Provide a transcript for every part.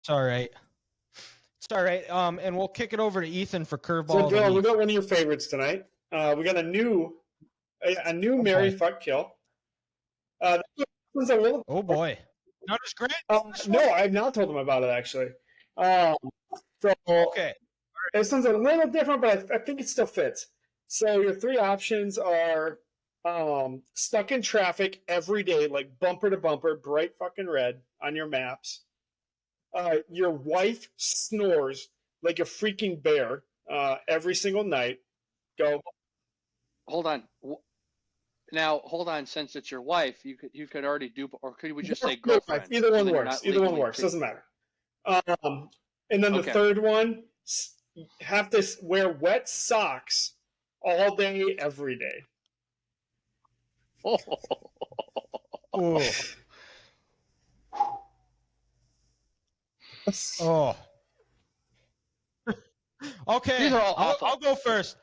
It's all right. It's all right. And we'll kick it over to Ethan for So, curveball of the Dylan, we week. got one of your favorites tonight. We got a new Oh Mary boy. Fuck Kill. This one's a little. Oh boy. Now does Grant this No, one? I've not told him about it actually. Um, so Okay. this one's a little different, but I think it still fits. So your three options are stuck in traffic every day, like bumper to bumper, bright fucking red on your maps. Your wife snores like a freaking bear every single night. Go. Hold on. Now, hold on. Since it's your wife, you could already do, or could we just say girlfriend? Either So one then you're works. not Either one legally works. free. Doesn't matter. And then the Okay. third one, have to wear wet socks all day, every day. Oh. Oh. Okay. These are all awful. I'll go first.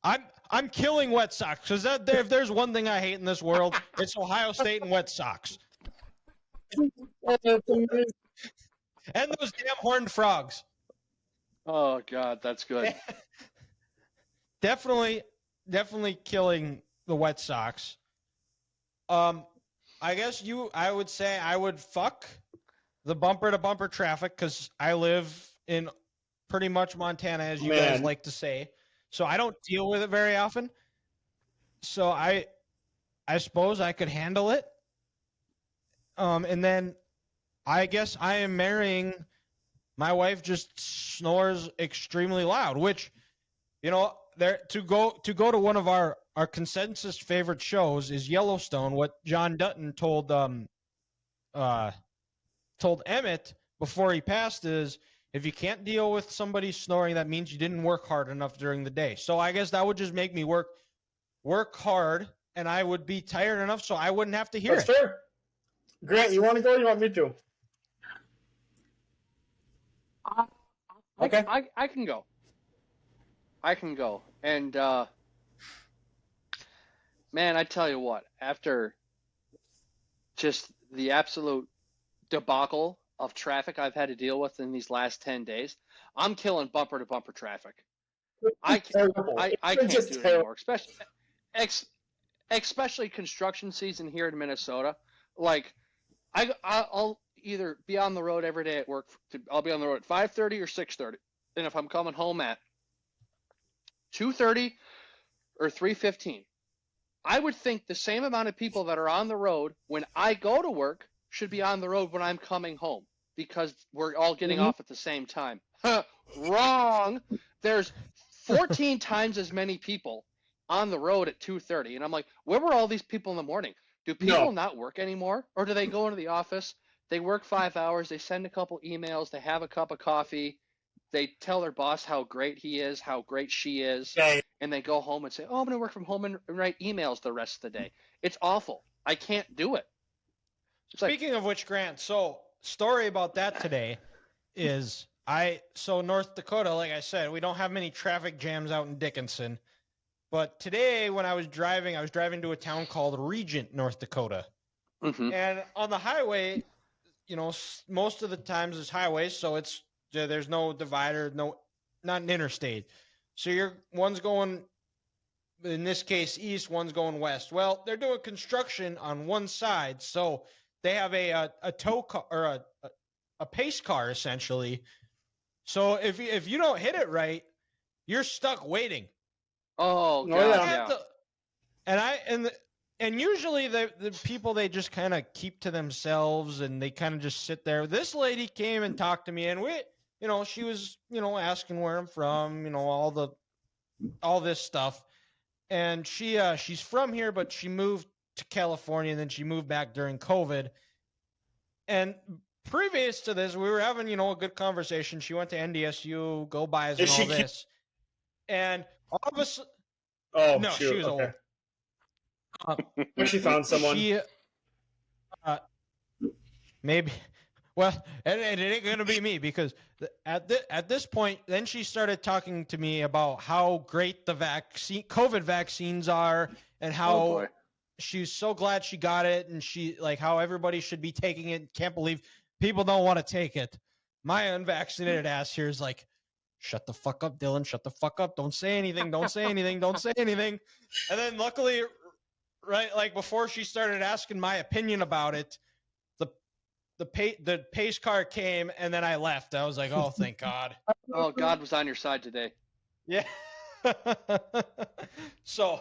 I'm killing wet socks because if there's one thing I hate in this world, it's Ohio State and wet socks and those damn horned frogs. Oh God, that's good. Definitely killing the wet socks. I guess I would say I would fuck the bumper to bumper traffic because I live in pretty much Montana, as you guys like to say. So I don't deal with it very often. So I suppose I could handle it. And then I guess I am marrying my wife just snores extremely loud, which, you know, there to go to one of our consensus favorite shows is Yellowstone. What John Dutton told Emmett before he passed is, if you can't deal with somebody snoring, that means you didn't work hard enough during the day. So I guess that would just make me work hard, and I would be tired enough so I wouldn't have to hear That's it. fair. Grant, you want to go or you want me to? Okay. I can go. I can go. And man, I tell you what, after just the absolute debacle of traffic I've had to deal with in these last 10 days, I'm killing bumper to bumper traffic. I can't do it anymore, especially construction season here in Minnesota. Like, I'll either be on the road every day at work. I'll be on the road at 5:30 or 6:30, and if I'm coming home at 2:30 or 3:15, I would think the same amount of people that are on the road when I go to work should be on the road when I'm coming home, because we're all getting off at the same time. Wrong. There's 14 times as many people on the road at 2:30, and I'm like, where were all these people in the morning? Do people not work anymore, or do they go into the office, they work 5 hours, they send a couple emails, they have a cup of coffee, they tell their boss how great he is, how great she is, and they go home and say, oh, I'm going to work from home and write emails the rest of the day. It's awful. I can't do it. Speaking of which, Grant, so story about that today is so North Dakota, like I said, we don't have many traffic jams out in Dickinson. But today when I was driving to a town called Regent, North Dakota. Mm-hmm. And on the highway, you know, most of the times it's highways, so there's no divider, not an interstate. So one's going, in this case, east, one's going west. Well, they're doing construction on one side, so they have a tow car or a pace car essentially. So if you don't hit it right, you're stuck waiting. Oh God! Yeah. And usually the people, they just kind of keep to themselves and they kind of just sit there. This lady came and talked to me, and she was, asking where I'm from, all this stuff. And she's from here, but she moved to California and then she moved back during COVID. And previous to this, we were having, a good conversation. She went to NDSU, go buys and all this. And all of a sudden, no, shoot. She was old. She found someone. Maybe. Well, and it ain't gonna be me, because at this point, then she started talking to me about how great the COVID vaccines are, and how she's so glad she got it, and how everybody should be taking it. Can't believe people don't want to take it. My unvaccinated ass here is like, shut the fuck up, Dylan. Shut the fuck up. Don't say anything. Don't say anything. Don't say anything. And then luckily, right, like before she started asking my opinion about it, the pace car came, and then I left. I was like, oh, thank God. Oh, God was on your side today. Yeah. So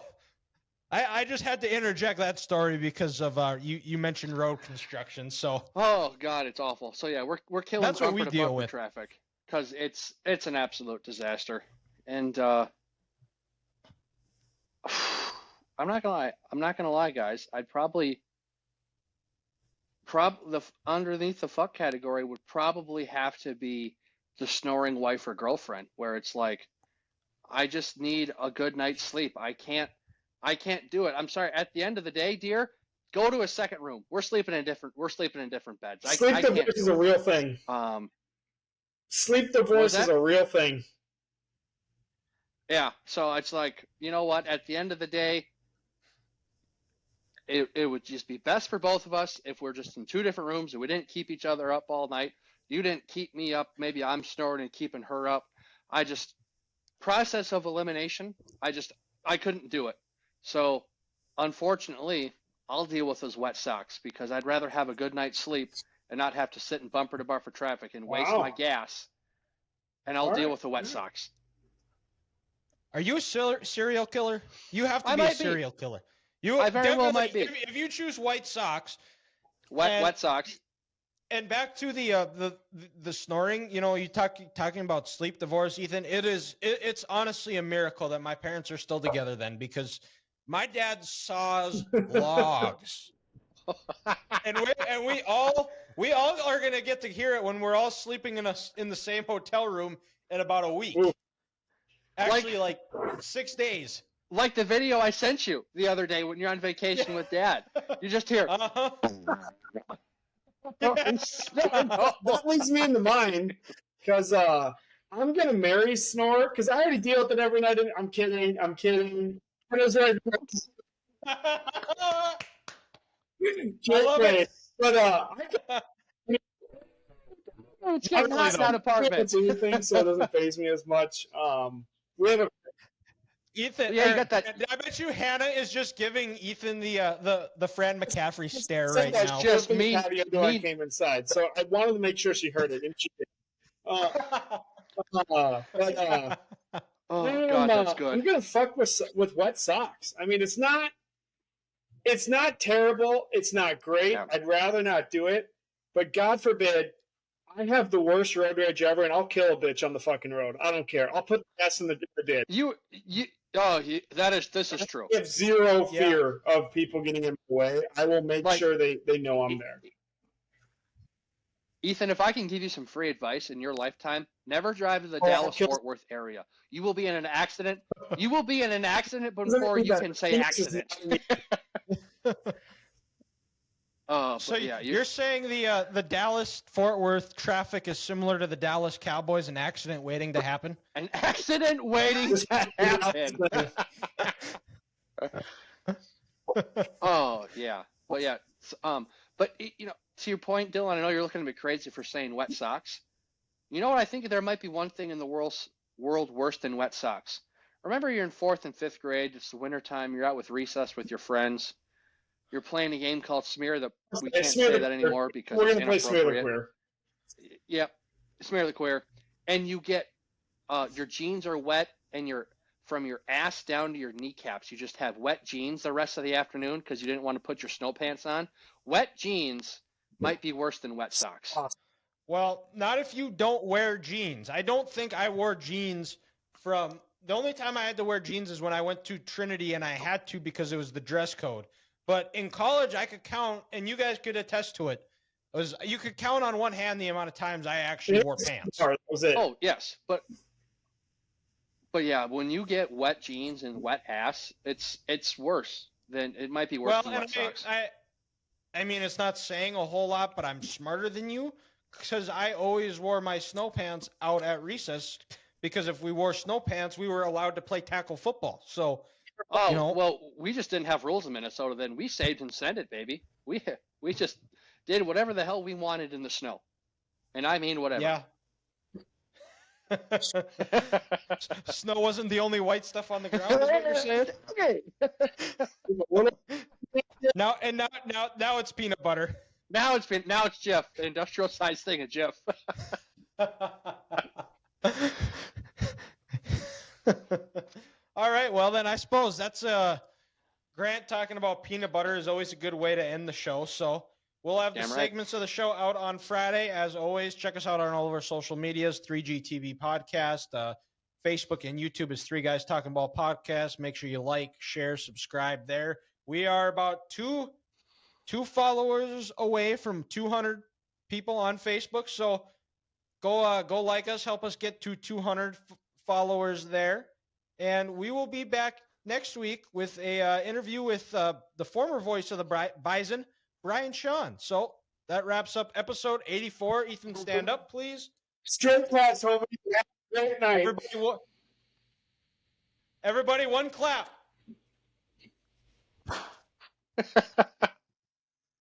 I just had to interject that story because of you mentioned road construction. So Oh God, it's awful. So yeah, we're killing That's what we bumper to deal bumper with. traffic because it's an absolute disaster. And I'm not gonna lie, guys. I'd probably underneath the fuck category would probably have to be the snoring wife or girlfriend, where it's like, I just need a good night's sleep. I can't do it. I'm sorry. At the end of the day, dear, go to a second room. We're sleeping in different beds. Sleep I can't divorce do is it. a real thing. Sleep divorce is a real thing. Yeah. So it's like, you know what? At the end of the day, it would just be best for both of us if we're just in two different rooms and we didn't keep each other up all night. You didn't keep me up. Maybe I'm snoring and keeping her up. Process of elimination, I couldn't do it. So unfortunately, I'll deal with those wet socks because I'd rather have a good night's sleep and not have to sit in bumper to bumper traffic and waste my gas. And I'll deal with the wet socks. Are you a serial killer? You have to I be a might be. serial killer. I very well might be. If you choose white socks, wet socks. And back to the snoring, you know, you talking about sleep divorce, Ethan. It's honestly a miracle that my parents are still together then, because my dad saws logs, and we all are gonna get to hear it when we're all sleeping in the same hotel room in about a week. Ooh. Actually, like 6 days. Like the video I sent you the other day when you're on vacation with Dad. You just hear. Uh-huh. That leads me into mine because I'm gonna marry Snore because I already deal with it every night. I'm kidding. I love it. But It's getting hot in that apartment. Anything, so it doesn't faze me as much. We have a Ethan, Yeah, you got that. I bet you Hannah is just giving Ethan the Fran McCaffrey stare said right that now. Just flipping me- patio door I me- came inside, so I wanted to make sure she heard it, and she did. Oh God, that's I'm good. gonna fuck with wet socks. I mean, it's not terrible. It's not great. Yeah. I'd rather not do it. But God forbid, I have the worst road rage ever, and I'll kill a bitch on the fucking road. I don't care. I'll put the ass in the ditch. This is true. I have zero fear of people getting in my way. I will make sure they know I'm there. Ethan, if I can give you some free advice in your lifetime, never drive to the Oh, Dallas-Fort Worth area. You will be in an accident. You will be in an accident before you can say accident. So you're saying the Dallas-Fort Worth traffic is similar to the Dallas Cowboys, an accident waiting to happen? An accident waiting to happen. Oh yeah, but yeah, but you know, to your point, Dylan, I know you're looking at me crazy for saying wet socks. You know what? I think there might be one thing in the world worse than wet socks. Remember, you're in 4th and 5th grade. It's the wintertime. You're out with recess with your friends. You're playing a game called Smear the. We can't say that anymore because we're it's gonna play Smear the inappropriate. Queer. Yep, Smear the Queer, and you get your jeans are wet, and from your ass down to your kneecaps, you just have wet jeans the rest of the afternoon because you didn't want to put your snow pants on. Wet jeans might be worse than wet socks. Well, not if you don't wear jeans. I don't think I wore jeans from the only time I had to wear jeans is when I went to Trinity, and I had to because it was the dress code. But in college, I could count, and you guys could attest to it. You could count on one hand the amount of times I actually wore pants. That was it. Oh yes, but yeah, when you get wet jeans and wet ass, it's worse. It might be worse than wet socks. I mean, it's not saying a whole lot, but I'm smarter than you because I always wore my snow pants out at recess because if we wore snow pants, we were allowed to play tackle football. So. Oh, you know, well, we just didn't have rules in Minnesota then. We saved and sent it, baby. We just did whatever the hell we wanted in the snow. And I mean whatever. Yeah. Snow wasn't the only white stuff on the ground, is what you're saying? Okay. Now it's peanut butter. Now it's Jeff, the industrial size thing of Jeff. All right, well then I suppose that's Grant talking about peanut butter is always a good way to end the show. So we'll have the Damn right. segments of the show out on Friday. As always, check us out on all of our social medias, 3GTV Podcast. Facebook and YouTube is 3 Guys Talking Ball Podcast. Make sure you like, share, subscribe there. We are about two followers away from 200 people on Facebook. So go like us, help us get to 200 followers there. And we will be back next week with a interview with the former voice of the Bison, Brian Shawn. So that wraps up episode 84. Ethan, stand up, please. Straight class, homie. Have a great night. Everybody, one clap.